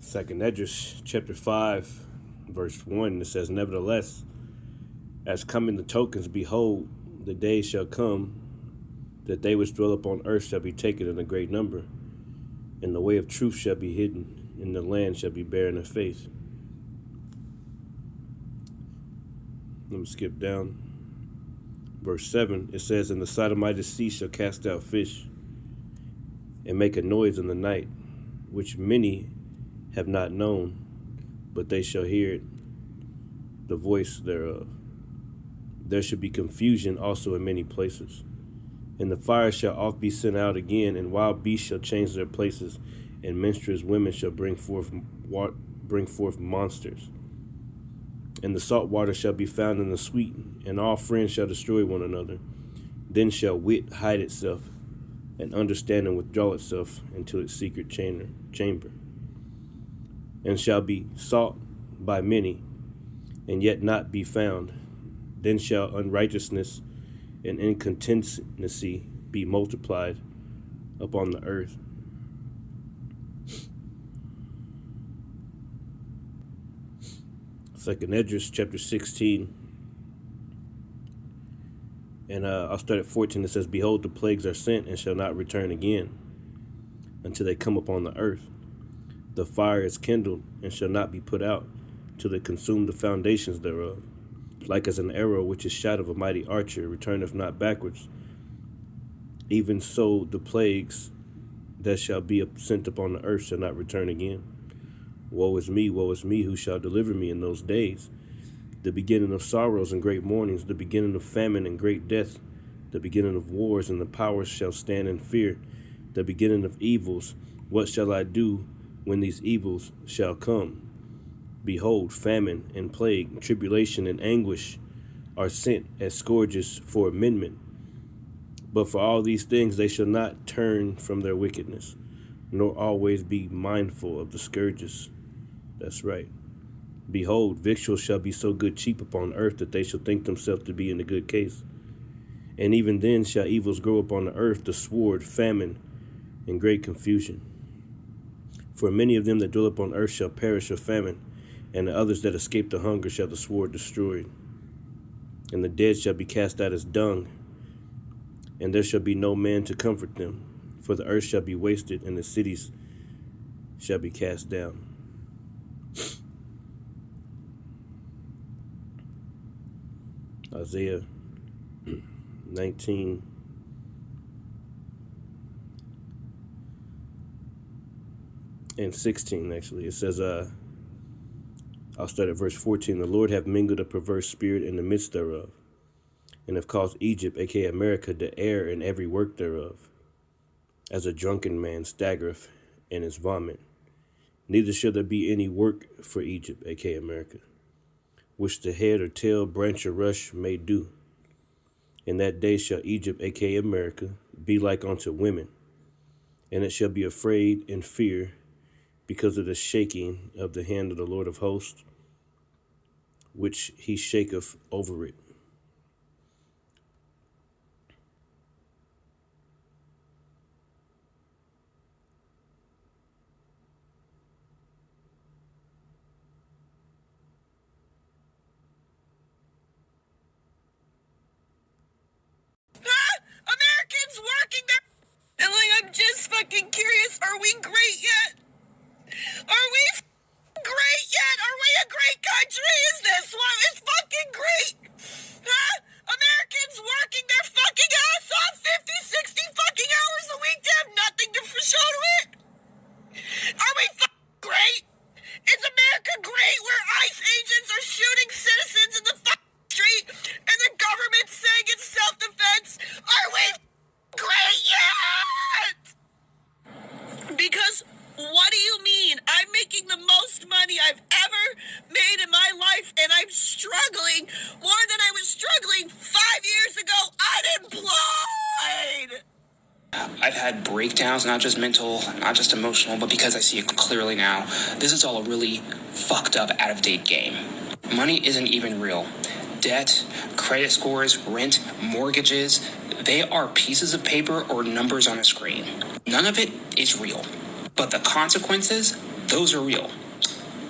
Second Esdras chapter 5, verse 1, it says, Nevertheless, as come in the tokens, behold, the day shall come that they which dwell upon earth shall be taken in a great number, and the way of truth shall be hidden, and the land shall be barren of faith. Let me skip down. Verse 7, it says, And the Sodomite sea shall cast out fish, and make a noise in the night, which many have not known, but they shall hear it, the voice thereof. There shall be confusion also in many places. And the fire shall oft be sent out again, and wild beasts shall change their places, and menstruous women shall bring forth monsters. And the salt water shall be found in the sweet, and all friends shall destroy one another. Then shall wit hide itself, and understanding withdraw itself into its secret chamber, and shall be sought by many, and yet not be found. Then shall unrighteousness and incontinency be multiplied upon the earth. Second Esdras chapter 16, and I'll start at 14. It says, Behold, the plagues are sent, and shall not return again, until they come upon the earth. The fire is kindled, and shall not be put out, till they consume the foundations thereof. Like as an arrow which is shot of a mighty archer returneth not backwards, even so the plagues that shall be sent upon the earth shall not return again. Woe is me, who shall deliver me in those days? The beginning of sorrows and great mournings, the beginning of famine and great death, the beginning of wars, and the powers shall stand in fear, the beginning of evils. What shall I do when these evils shall come? Behold, famine and plague, tribulation and anguish are sent as scourges for amendment. But for all these things they shall not turn from their wickedness, nor always be mindful of the scourges. That's right. Behold, victuals shall be so good cheap upon earth that they shall think themselves to be in a good case. And even then shall evils grow upon the earth, the sword, famine, and great confusion. For many of them that dwell upon earth shall perish of famine, and the others that escape the hunger shall the sword destroy. And the dead shall be cast out as dung, and there shall be no man to comfort them. For the earth shall be wasted, and the cities shall be cast down. Isaiah 19 and 16, actually. It says, I'll start at verse 14. The Lord hath mingled a perverse spirit in the midst thereof, and have caused Egypt, aka America, to err in every work thereof, as a drunken man staggereth in his vomit. Neither shall there be any work for Egypt, aka America, which the head or tail, branch or rush may do. In that day shall Egypt, aka America, be like unto women, and it shall be afraid and fear because of the shaking of the hand of the Lord of hosts, which he shaketh over it. Americans working there. And I'm just fucking curious, are we great yet? Are we great yet? Are we a great country? Is this one? It's fucking great. Huh? Americans working their fucking ass off 50, 60 fucking hours a week to have nothing to show to it? Are we fucking great? Is America great where ICE agents are shooting citizens in the fucking street and the government's saying it's self-defense? Are we great yet? Because what do you mean? I'm making the most money I've ever made in my life, and I'm struggling more than I was struggling 5 years ago unemployed. I've had breakdowns, not just mental, not just emotional, but because I see it clearly now. This is all a really fucked up, out-of-date game. Money isn't even real. Debt, credit scores, rent, mortgages, they are pieces of paper or numbers on a screen. None of it is real. But the consequences, those are real.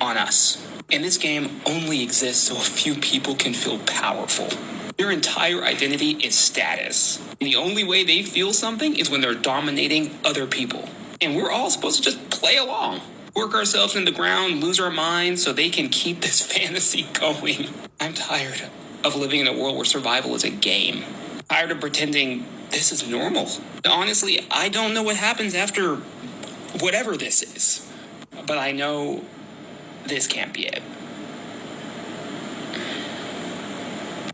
On us. And this game only exists so a few people can feel powerful. Their entire identity is status. And the only way they feel something is when they're dominating other people. And we're all supposed to just play along. Work ourselves in the ground, lose our minds so they can keep this fantasy going. I'm tired of living in a world where survival is a game. Tired of pretending this is normal. Honestly, I don't know what happens after whatever this is. But I know this can't be it.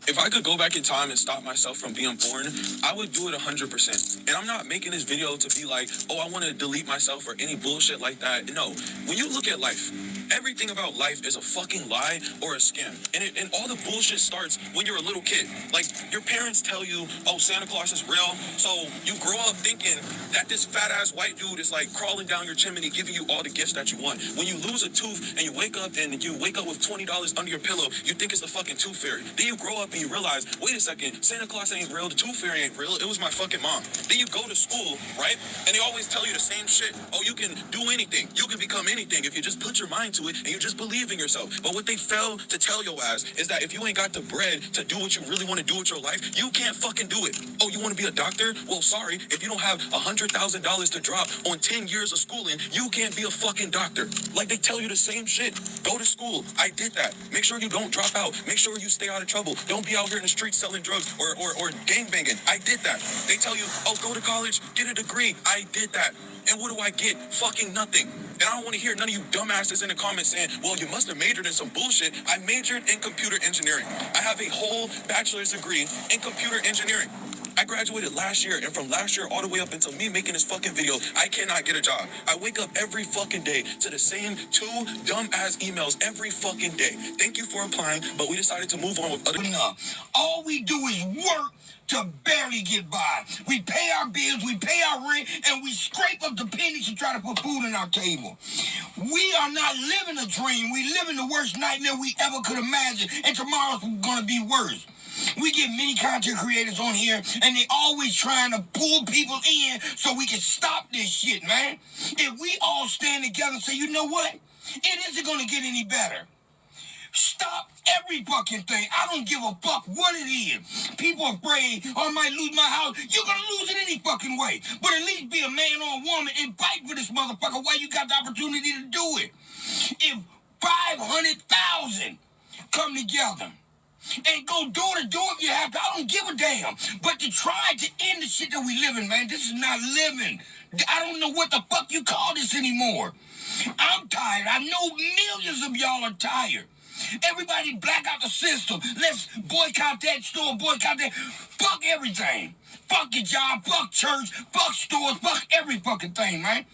If I could go back in time and stop myself from being born, I would do it 100%. And I'm not making this video to be like, oh, I want to delete myself or any bullshit like that. No, when you look at life, everything about life is a fucking lie or a scam. And all the bullshit starts when you're a little kid. Like, your parents tell you, oh, Santa Claus is real. So you grow up thinking that this fat-ass white dude is like crawling down your chimney giving you all the gifts that you want. When you lose a tooth and you wake up with $20 under your pillow, you think it's the fucking tooth fairy. Then you grow up and you realize, wait a second, Santa Claus ain't real, the tooth fairy ain't real, it was my fucking mom. Then you go to school, right? And they always tell you the same shit. Oh, you can do anything. You can become anything if you just put your mind to it and you just believe in yourself. But what they fail to tell your ass is that if you ain't got the bread to do what you really want to do with your life, you can't fucking do it. Oh, you want to be a doctor? Well, sorry, if you don't have $100,000 to drop on 10 years of schooling, you can't be a fucking doctor. Like, they tell you the same shit. Go to school. I did that. Make sure you don't drop out. Make sure you stay out of trouble. Don't be out here in the streets selling drugs or gangbanging. I did that. They tell you, oh, go to college, get a degree. I did that. And what do I get? Fucking nothing. And I don't want to hear none of you dumbasses in the comments saying, well, you must have majored in some bullshit. I majored in computer engineering. I have a whole bachelor's degree in computer engineering. I graduated last year, and from last year all the way up until me making this fucking video, I cannot get a job. I wake up every fucking day to the same 2 dumb-ass emails every fucking day. Thank you for applying, but we decided to move on with other... All we do is work to barely get by. We pay our bills, we pay our rent, and we scrape up the pennies to try to put food on our table. We are not living a dream. We live in the worst nightmare we ever could imagine, and tomorrow's going to be worse. We get many content creators on here, and they always trying to pull people in so we can stop this shit, man. If we all stand together and say, you know what? It isn't going to get any better. Stop every fucking thing. I don't give a fuck what it is. People are afraid, oh, I might lose my house. You're going to lose it any fucking way. But at least be a man or a woman and fight for this motherfucker while you got the opportunity to do it. If 500,000 come together and go do it you have to, I don't give a damn. But to try to end the shit that we live in, man, this is not living. I don't know what the fuck you call this anymore. I'm tired. I know millions of y'all are tired. Everybody black out the system. Let's boycott that store, boycott that. Fuck everything. Fuck your job, fuck church, fuck stores, fuck every fucking thing, man.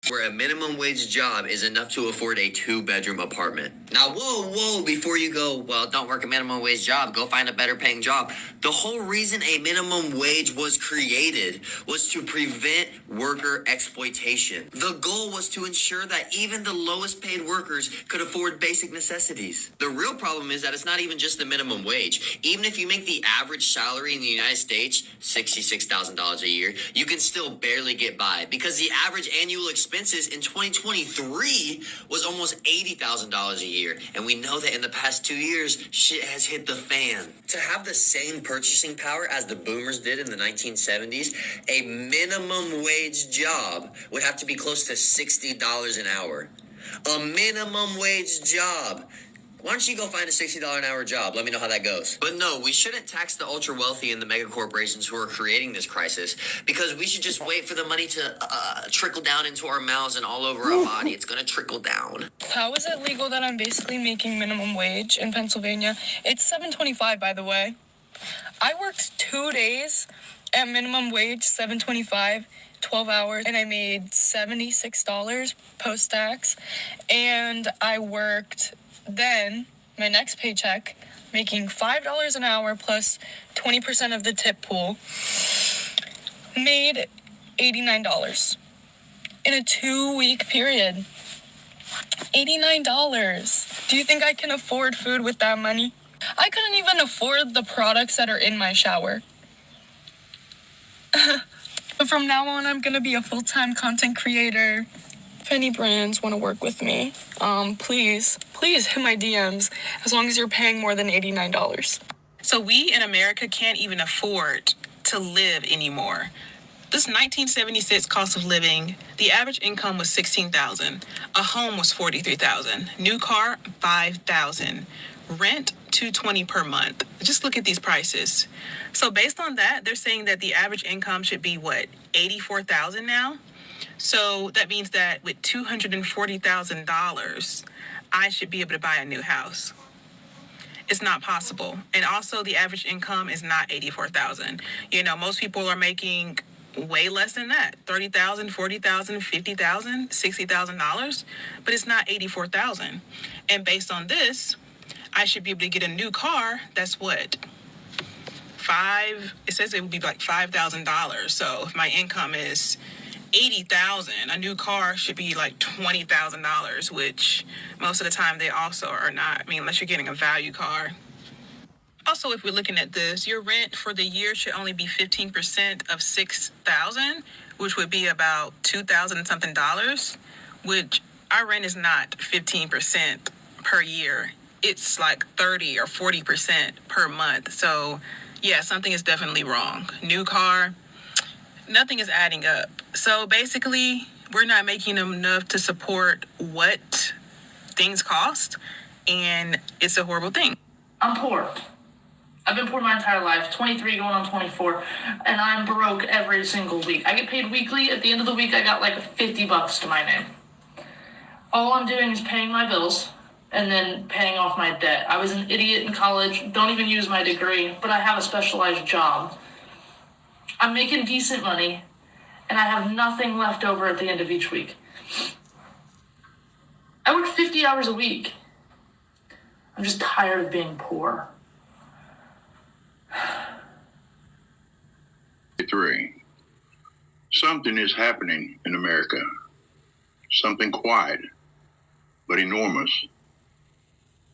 Where a minimum wage job is enough to afford a 2-bedroom apartment. Now, whoa, before you go, well, don't work a minimum wage job, go find a better paying job. The whole reason a minimum wage was created was to prevent worker exploitation. The goal was to ensure that even the lowest paid workers could afford basic necessities. The real problem is that it's not even just the minimum wage. Even if you make the average salary in the United States $66,000 a year, you can still barely get by because the average annual expenses in 2023 was almost $80,000 a year. And we know that in the past 2 years, shit has hit the fan. To have the same purchasing power as the boomers did in the 1970s, a minimum wage job would have to be close to $60 an hour. A minimum wage job. Why don't you go find a $60 an hour job? Let me know how that goes. But no, we shouldn't tax the ultra wealthy and the mega corporations who are creating this crisis because we should just wait for the money to trickle down into our mouths and all over our body. It's going to trickle down. How is it legal that I'm basically making minimum wage in Pennsylvania? It's $7.25, by the way. I worked 2 days at minimum wage, $7.25, 12 hours, and I made $76 post-tax. And I worked then, my next paycheck, making $5 an hour plus 20% of the tip pool, made $89 in a 2-week period. $89. Do you think I can afford food with that money? I couldn't even afford the products that are in my shower. But from now on, I'm gonna be a full-time content creator, any brands want to work with me, please hit my DMs as long as you're paying more than $89. So we in America can't even afford to live anymore. This 1976 cost of living, the average income was $16,000. A home was $43,000. New car, $5,000. Rent, $220 per month. Just look at these prices. So based on that, they're saying that the average income should be what, $84,000 now? So that means that with $240,000, I should be able to buy a new house. It's not possible. And also the average income is not $84,000. You know, most people are making way less than that. $30,000, $40,000, $50,000, $60,000, but it's not $84,000. And based on this, I should be able to get a new car. That's what? It says it would be like $5,000. So if my income is $80,000, a new car should be like $20,000, which most of the time they also are not. I mean, unless you're getting a value car. Also, if we're looking at this, your rent for the year should only be 15% of $6,000, which would be about $2,000 and something dollars, which our rent is not 15% per year. It's like 30 or 40% per month. So yeah, something is definitely wrong. New car, nothing is adding up. So basically, we're not making enough to support what things cost, and it's a horrible thing. I'm poor. I've been poor my entire life, 23 going on 24, and I'm broke every single week. I get paid weekly. At the end of the week, I got like $50 to my name. All I'm doing is paying my bills and then paying off my debt. I was an idiot in college, don't even use my degree, but I have a specialized job. I'm making decent money, and I have nothing left over at the end of each week. I work 50 hours a week. I'm just tired of being poor. 3. Something is happening in America. Something quiet, but enormous.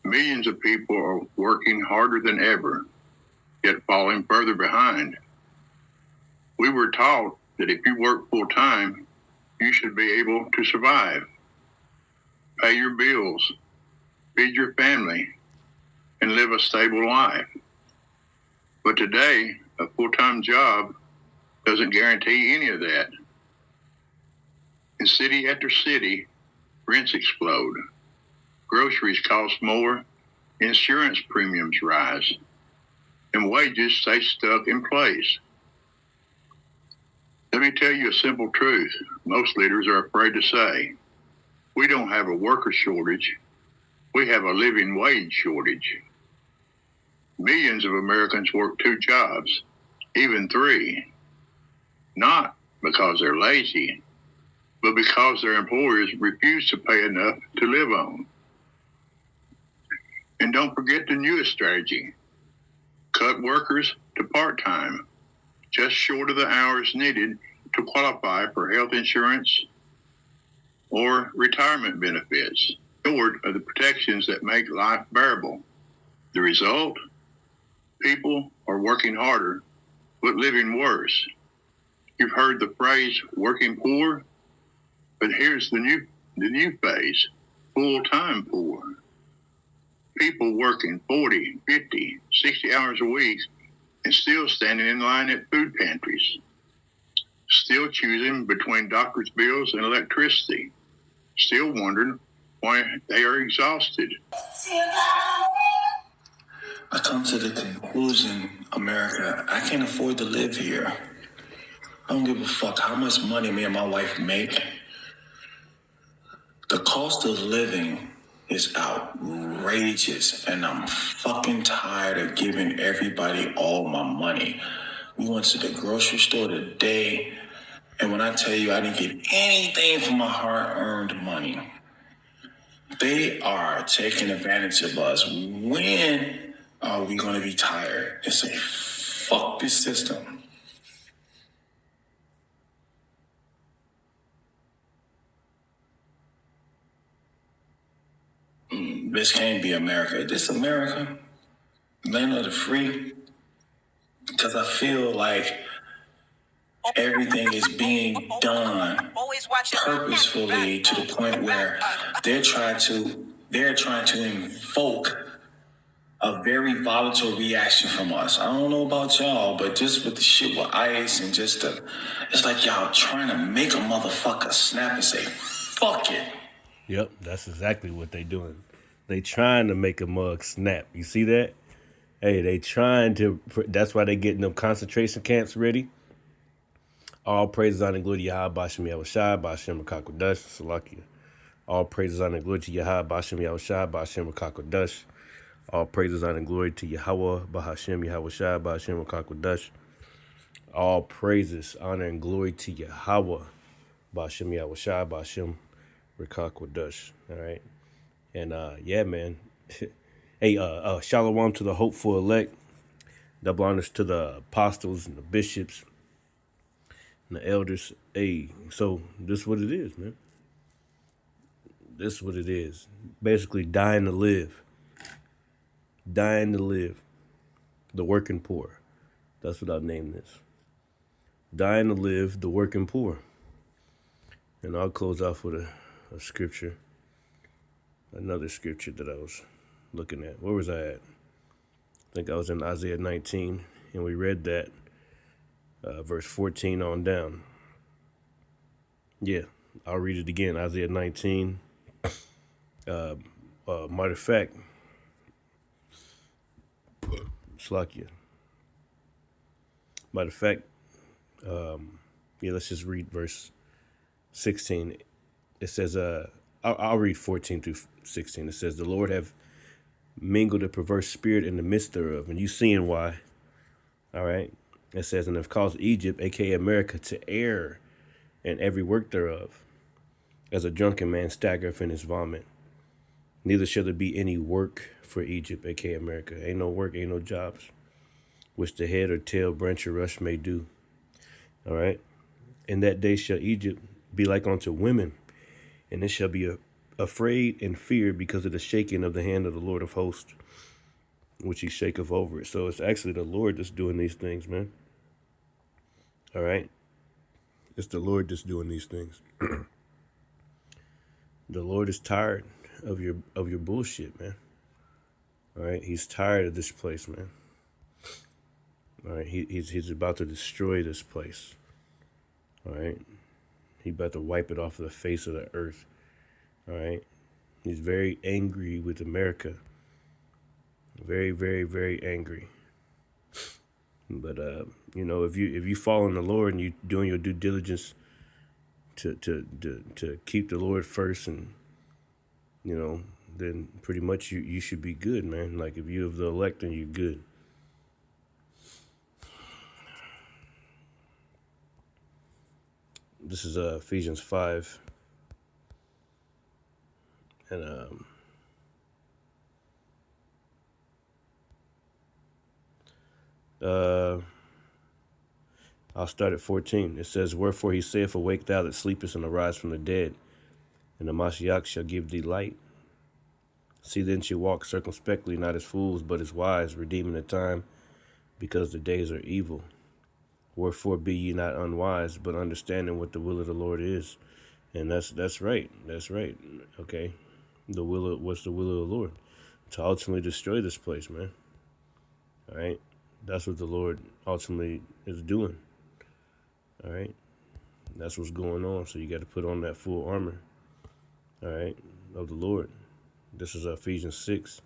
Millions of people are working harder than ever, yet falling further behind. We were taught that if you work full time, you should be able to survive, pay your bills, feed your family, and live a stable life. But today, a full-time job doesn't guarantee any of that. In city after city, rents explode, groceries cost more, insurance premiums rise, and wages stay stuck in place. Let me tell you a simple truth most leaders are afraid to say. We don't have a worker shortage. We have a living wage shortage. Millions of Americans work 2 jobs, even 3, not because they're lazy, but because their employers refuse to pay enough to live on. And don't forget the newest strategy. Cut workers to part-time, just short of the hours needed to qualify for health insurance or retirement benefits, short of the protections that make life bearable. The result? People are working harder, but living worse. You've heard the phrase working poor, but here's the new phase, full-time poor. People working 40, 50, 60 hours a week and still standing in line at food pantries, still choosing between doctor's bills and electricity, still wondering why they are exhausted. I come to the conclusion, America, I can't afford to live here. I don't give a fuck how much money me and my wife make. The cost of living is outrageous, and I'm fucking tired of giving everybody all my money. We went to the grocery store today, and when I tell you I didn't get anything for my hard-earned money, they are taking advantage of us. When are we going to be tired and say, fuck this system? This can't be America. This America, land of the free. Because I feel like everything is being done purposefully to the point where they're trying to invoke a very volatile reaction from us. I don't know about y'all, but just with the shit with ICE and it's like y'all trying to make a motherfucker snap and say, fuck it. Yep, that's exactly what they doing. They trying to make a mug snap. You see that? Hey, they trying to. That's why they getting them concentration camps ready. All praises on and glory to Yahweh, Bashem Yahushua, Bashem Rakakodash, Salakia. All praises on and glory to Yahweh, Bashem Yahushua, Bashem Rakakodash. All praises on and glory to Yahweh, Bahashem Yahushua, Bashem Rakakodash. All praises, honor, and glory to Yahweh, Bashem Yahushua, Bashem Rakakodash. All right. And yeah, man. Hey, shalom to the hopeful elect. Double honors to the apostles and the bishops and the elders. Hey, so this is what it is, man. This is what it is. Basically, dying to live. Dying to live. The working poor. That's what I'll name this. Dying to live, the working poor. And I'll close off with a scripture. Another scripture that I was looking at. Where was I at? I think I was in Isaiah 19, and we read that, verse 14 on down. Yeah, I'll read it again. Isaiah 19. Matter of fact, Slakia. Matter of fact, yeah, let's just read verse 16. It says, I'll read 14 through 16. It says, the Lord have mingled a perverse spirit in the midst thereof, and you seeing why. All right. It says, and have caused Egypt, aka America, to err in every work thereof, as a drunken man staggereth in his vomit. Neither shall there be any work for Egypt, aka America. Ain't no work, ain't no jobs, which the head or tail, branch or rush may do. All right. In that day shall Egypt be like unto women, and it shall be afraid and feared because of the shaking of the hand of the Lord of hosts, which he shaketh over it. So it's actually the Lord that's doing these things, man. All right. It's the Lord that's doing these things. The Lord is tired of your bullshit, man. All right. He's tired of this place, man. All right. He's about to destroy this place. All right. He's about to wipe it off of the face of the earth. All right. He's very angry with America. Very, very, very angry. But you know, if you follow in the Lord and you doing your due diligence to keep the Lord first, and you know, then pretty much you should be good, man. Like if you have the elect, then you're good. This is Ephesians 5. And I'll start at 14. It says, wherefore he saith, awake thou that sleepest, and arise from the dead, and the Mashiach shall give thee light. See then you walk circumspectly, not as fools, but as wise, redeeming the time, because the days are evil. Wherefore be ye not unwise, but understanding what the will of the Lord is. And that's right. That's right. Okay. What's the will of the Lord? To ultimately destroy this place, man. All right. That's what the Lord ultimately is doing. All right. That's what's going on. So you got to put on that full armor. All right. Of the Lord. This is Ephesians 6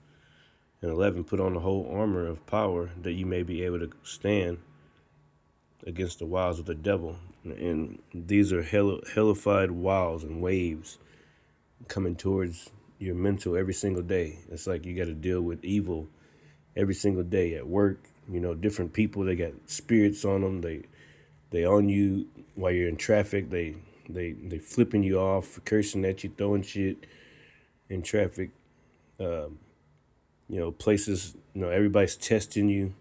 and 11. Put on the whole armor of power, that you may be able to stand against the wiles of the devil. And these are hellified wiles and waves coming towards your mental every single day. It's like you got to deal with evil every single day at work. You know, different people, they got spirits on them. They on you while you're in traffic. They flipping you off, cursing at you, throwing shit in traffic. You know, places, you know, everybody's testing you.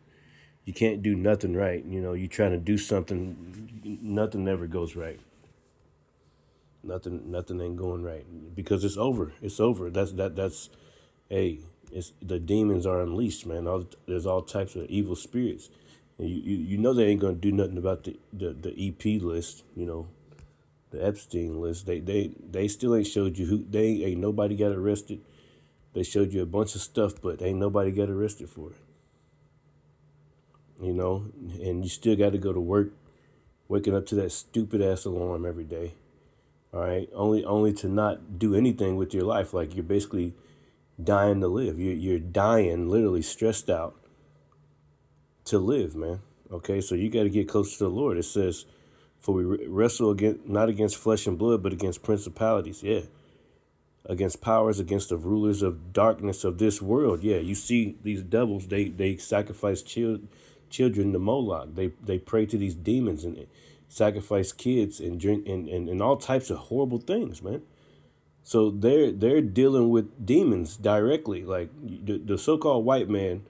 You can't do nothing right. You know, you trying to do something, nothing ever goes right. Nothing ain't going right, because it's over. It's over. That's hey, it's the demons are unleashed, man. There's all types of evil spirits. And you know they ain't gonna do nothing about the EP list, you know, the Epstein list. They still ain't showed you who. They ain't nobody got arrested. They showed you a bunch of stuff, but ain't nobody got arrested for it. You know, and you still got to go to work, waking up to that stupid ass alarm every day. All right, only to not do anything with your life. Like you're basically dying to live. You're dying, literally stressed out to live, man. Okay, so you got to get closer to the Lord. It says, "For we wrestle against not against flesh and blood, but against principalities." Yeah, against powers, against the rulers of darkness of this world. Yeah, you see these devils. They sacrifice children to Moloch. They pray to these demons and sacrifice kids and drink and all types of horrible things, man. So they're dealing with demons directly. Like the so-called white man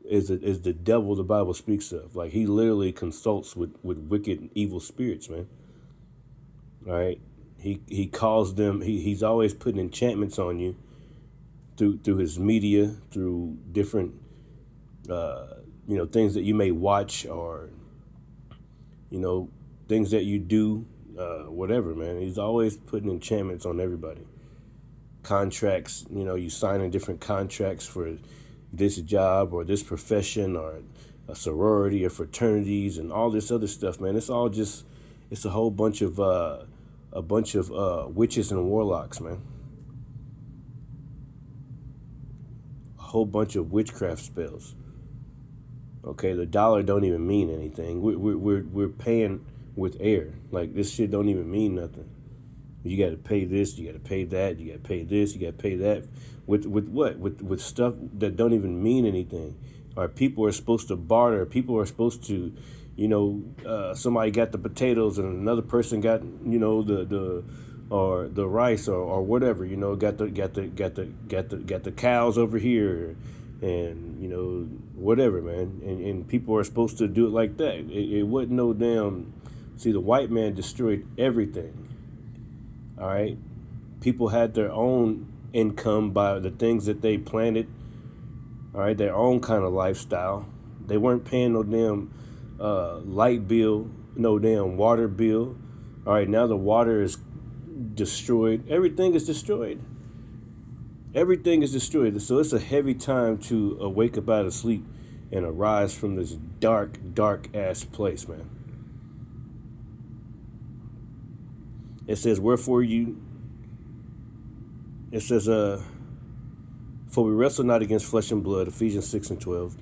is the devil the Bible speaks of. Like he literally consults with wicked and evil spirits, man. All right. He calls them. He's always putting enchantments on you through his media, through different things that you may watch, or things that you do, whatever, man. He's always putting enchantments on everybody. Contracts, you signing different contracts for this job or this profession or a sorority or fraternities and all this other stuff, man. It's all just, it's a whole bunch of witches and warlocks, man. A whole bunch of witchcraft spells. Okay, the dollar don't even mean anything. We're paying with air. Like this shit don't even mean nothing. You got to pay this, you got to pay that, you got to pay this, you got to pay that. With what? With stuff that don't even mean anything. Or people are supposed to barter. People are supposed to, somebody got the potatoes and another person got, the rice or whatever. Got the cows over here, and whatever, man. And people are supposed to do it like that. It wasn't no damn. See, the white man destroyed everything. All right, people had their own income by the things that they planted. All right, their own kind of lifestyle. They weren't paying no damn light bill, no damn water bill. All right, now the water is destroyed. Everything is destroyed. Everything is destroyed. So it's a heavy time to wake up out of sleep and arise from this dark, dark ass place, man. It says, for we wrestle not against flesh and blood, Ephesians 6:12,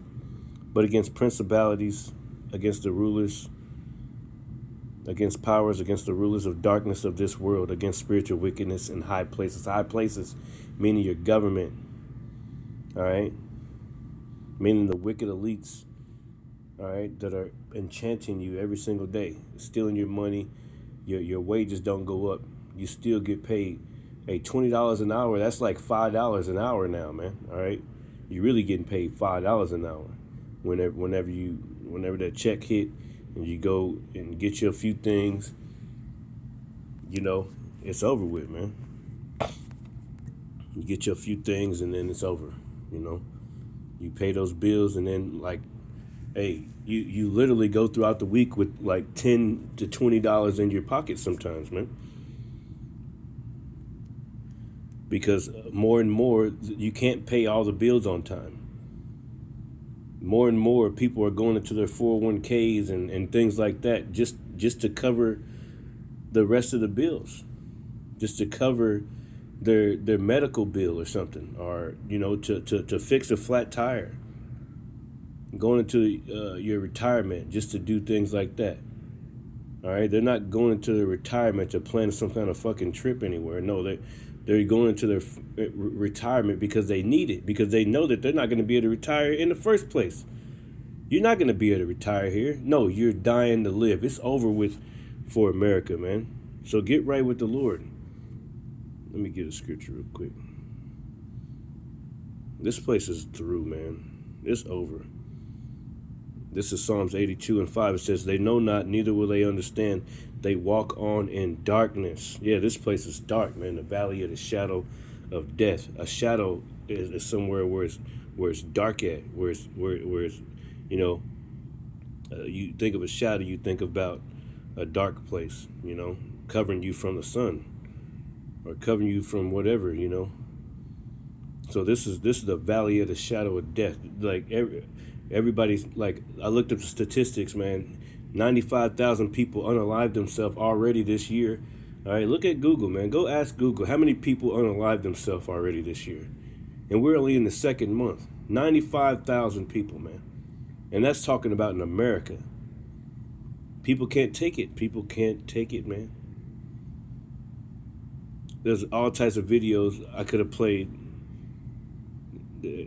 but against principalities, against the rulers, against powers, against the rulers of darkness of this world, against spiritual wickedness in high places. High places, meaning your government, all right? Meaning the wicked elites, all right, that are enchanting you every single day, stealing your money. Your wages don't go up. You still get paid. Hey, $20 an hour, that's like $5 an hour now, man. All right? You're really getting paid $5 an hour. Whenever that check hit and you go and get you a few things, it's over with, man. You get you a few things and then it's over, You pay those bills and then hey, you literally go throughout the week with like $10 to $20 in your pocket sometimes, man. Because more and more, you can't pay all the bills on time. More and more people are going into their 401ks and things like that just to cover the rest of the bills. Just to cover their medical bill or something. Or, to fix a flat tire. Going into your retirement just to do things like that. All right, they're not going into their retirement to plan some kind of fucking trip anywhere. No, they're going into their retirement because they need it, because they know that they're not going to be able to retire in the first place. You're not going to be able to retire here. No, you're dying to live. It's over with for America, man. So get right with the Lord. Let me get a scripture real quick. This place is through, man. It's over. This is Psalms 82:5. It says, they know not, neither will they understand. They walk on in darkness. Yeah, this place is dark, man. The valley of the shadow of death. A shadow is somewhere where it's dark at, where it's You think of a shadow, you think about a dark place, covering you from the sun or covering you from whatever. So this is the valley of the shadow of death. Like everybody's like, I looked up the statistics, man. 95,000 people unalived themselves already this year. All right, look at Google, man. Go ask Google how many people unalived themselves already this year. And we're only in the second month. 95,000 people, man. And that's talking about in America. People can't take it. People can't take it, man. There's all types of videos I could have played.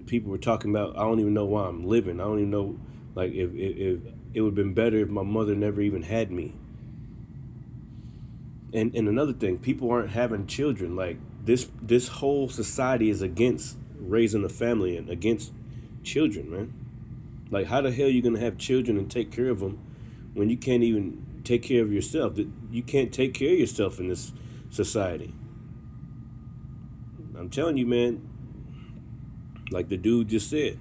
People were talking about, I don't even know why I'm living. I don't even know, like, if it would have been better if my mother never even had me. And another thing, people aren't having children. Like, this whole society is against raising a family and against children, man. Like, how the hell are you going to have children and take care of them when you can't even take care of yourself? You can't take care of yourself in this society. I'm telling you, man, like the dude just said,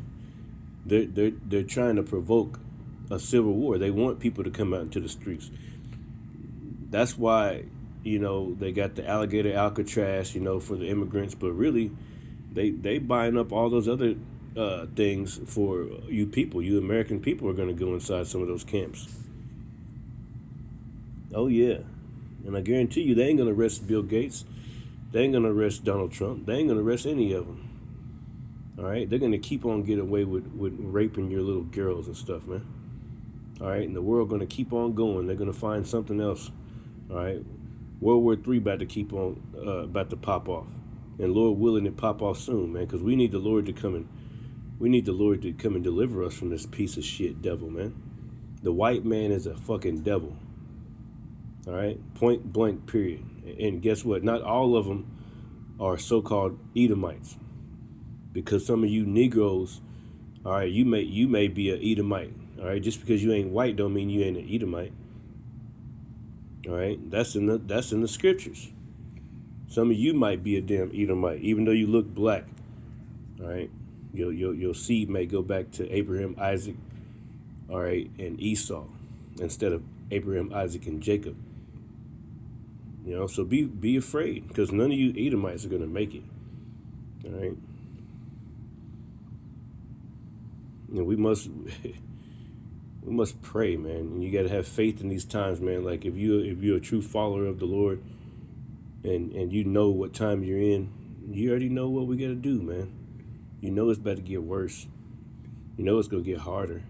they're trying to provoke a civil war. They want people to come out into the streets. That's why, they got the alligator Alcatraz, for the immigrants, but really they buying up all those other things for you people. You American people are going to go inside some of those camps. Oh yeah. And I guarantee you, they ain't going to arrest Bill Gates. They ain't going to arrest Donald Trump. They ain't going to arrest any of them. All right, they're going to keep on getting away with raping your little girls and stuff, man. All right, and the world going to keep on going. They're going to find something else. All right, World War III about to pop off, and Lord willing, it pop off soon, man. Because we need the Lord to come and deliver us from this piece of shit devil, man. The white man is a fucking devil. All right, point blank, period. And guess what? Not all of them are so-called Edomites. Because some of you Negroes, all right, you may be an Edomite. All right, just because you ain't white don't mean you ain't an Edomite. All right, that's in the scriptures. Some of you might be a damn Edomite, even though you look black. All right, your seed may go back to Abraham, Isaac, all right, and Esau, instead of Abraham, Isaac, and Jacob. So be afraid, because none of you Edomites are gonna make it. All right. We must pray, man. And you got to have faith in these times, man. Like if you're a true follower of the Lord, and you know what time you're in, you already know what we got to do, man. You know it's about to get worse. You know it's gonna get harder.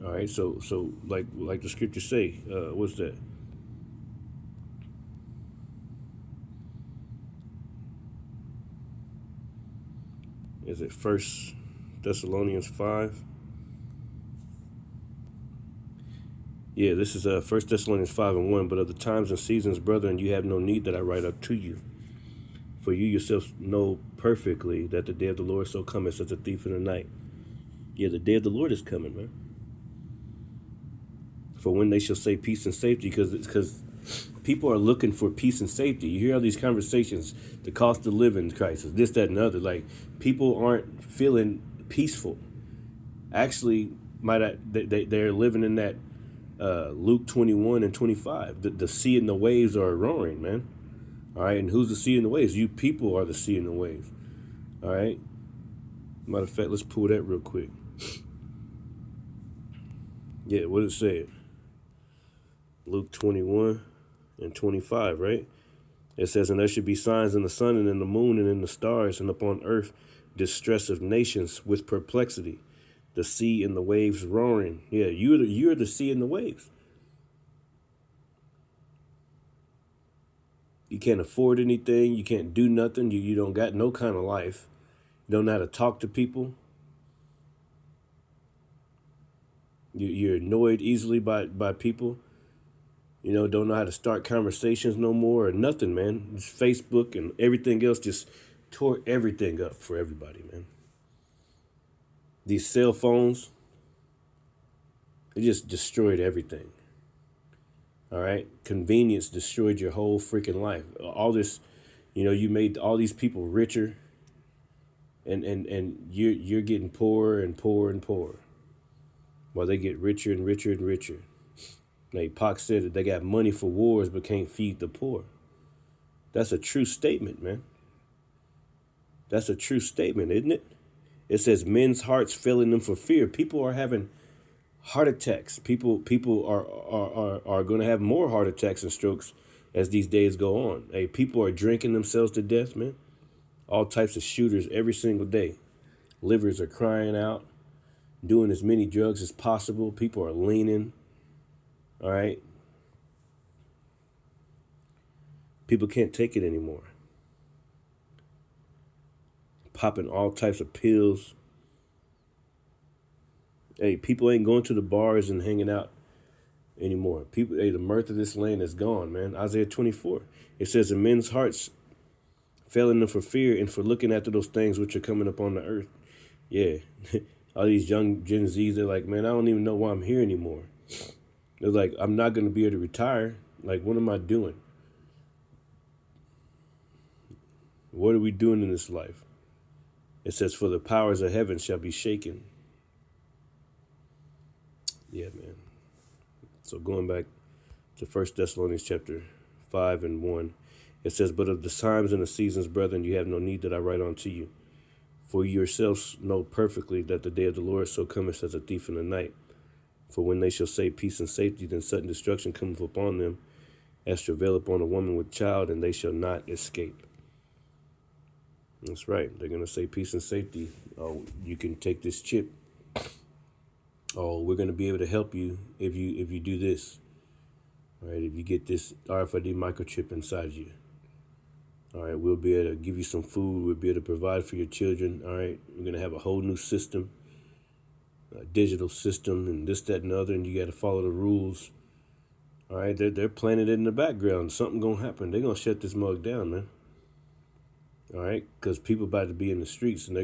All right. So like the scriptures say, what's that? Is it 1 Thessalonians 5? Yeah, this is 1 Thessalonians 5:1. But of the times and seasons, brethren, you have no need that I write up to you. For you yourselves know perfectly that the day of the Lord so cometh as a thief in the night. Yeah, the day of the Lord is coming, man. For when they shall say peace and safety, because people are looking for peace and safety. You hear all these conversations, the cost of living crisis, this, that, and the other. Like, people aren't feeling peaceful. Actually, they're living in that Luke 21 and 25. The sea and the waves are roaring, man. All right, and who's the sea and the waves? You people are the sea and the waves. All right. Matter of fact, let's pull that real quick. Yeah, what did it say? Luke 21 and 25, right? It says, and there should be signs in the sun and in the moon and in the stars, and upon earth distress of nations with perplexity, the sea and the waves roaring. Yeah, you're the sea and the waves. You can't afford anything. You can't do nothing. You don't got no kind of life. You don't know how to talk to people. You're annoyed easily by people. Don't know how to start conversations no more or nothing, man. It's Facebook and everything else just tore everything up for everybody, man. These cell phones, it just destroyed everything. All right? Convenience destroyed your whole freaking life. All this, you made all these people richer, and you're getting poorer and poorer and poorer. while they get richer and richer and richer. Now, Pac said that they got money for wars but can't feed the poor. That's a true statement, man. That's a true statement, isn't it? It says men's hearts failing them for fear. People are having heart attacks. People are going to have more heart attacks and strokes as these days go on. Hey, people are drinking themselves to death, man. All types of shooters every single day. Livers are crying out, doing as many drugs as possible. People are leaning. All right. People can't take it anymore. Popping all types of pills. Hey, people ain't going to the bars and hanging out anymore. People, hey, the mirth of this land is gone, man. Isaiah 24. It says, in men's hearts failing them for fear and for looking after those things which are coming upon the earth. Yeah. All these young Gen Zs, they're like, man, I don't even know why I'm here anymore. They're like, I'm not going to be able to retire. Like, what am I doing? What are we doing in this life? It says, for the powers of heaven shall be shaken. Yeah, man. So going back to 1 Thessalonians chapter 5 and 1, it says, but of the times and the seasons, brethren, you have no need that I write unto you. For you yourselves know perfectly that the day of the Lord so cometh as a thief in the night. For when they shall say peace and safety, then sudden destruction cometh upon them, as travail upon a woman with child, and they shall not escape. That's right. They're going to say peace and safety. Oh, you can take this chip. Oh, we're going to be able to help you if you do this. All right, if you get this RFID microchip inside you. All right, we'll be able to give you some food. We'll be able to provide for your children. All right, we're going to have a whole new system, a digital system, and this, that, and the other, and you got to follow the rules. All right, they're planning it in the background. Something going to happen. They're going to shut this mug down, man. All right, because people about to be in the streets, and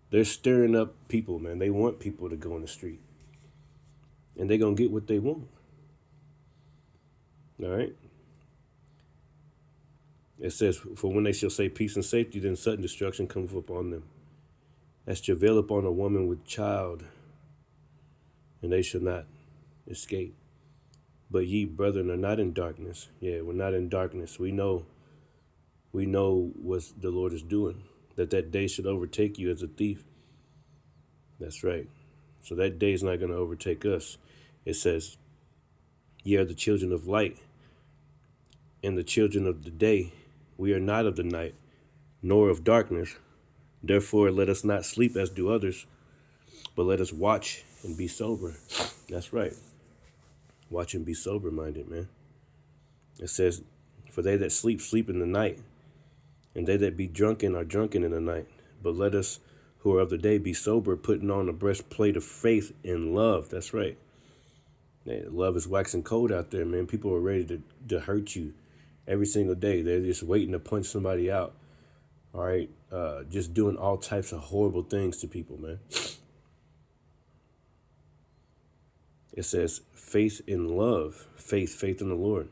they're stirring up people, man. They want people to go in the street, and they're going to get what they want. All right. It says, for when they shall say peace and safety, then sudden destruction cometh upon them. As travail upon a woman with child, and they shall not escape. But ye, brethren, are not in darkness. Yeah, we're not in darkness. We know what the Lord is doing, that day should overtake you as a thief. That's right. So that day is not going to overtake us. It says, ye are the children of light and the children of the day. We are not of the night, nor of darkness. Therefore, let us not sleep as do others, but let us watch and be sober. That's right. Watch and be sober-minded, man. It says, for they that sleep, sleep in the night, and they that be drunken are drunken in the night. But let us who are of the day be sober, putting on the breastplate of faith and love. That's right. Man, love is waxing cold out there, man. People are ready to hurt you every single day. They're just waiting to punch somebody out. All right. Just doing all types of horrible things to people, man. It says faith in love, faith in the Lord.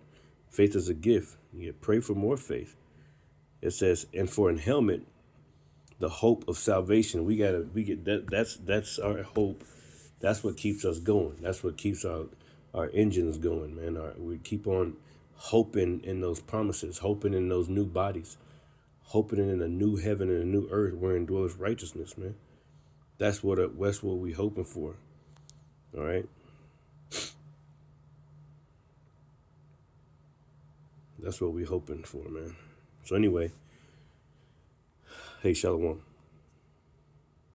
Faith is a gift. You pray for more faith. It says, and for an helmet, the hope of salvation. We get that. That's our hope. That's what keeps us going. That's what keeps our engines going, man. We keep on hoping in those promises, hoping in those new bodies, hoping in a new heaven and a new earth wherein dwelleth righteousness, man. That's what we hoping for. All right. That's what we hoping for, man. So anyway, hey, Shalom.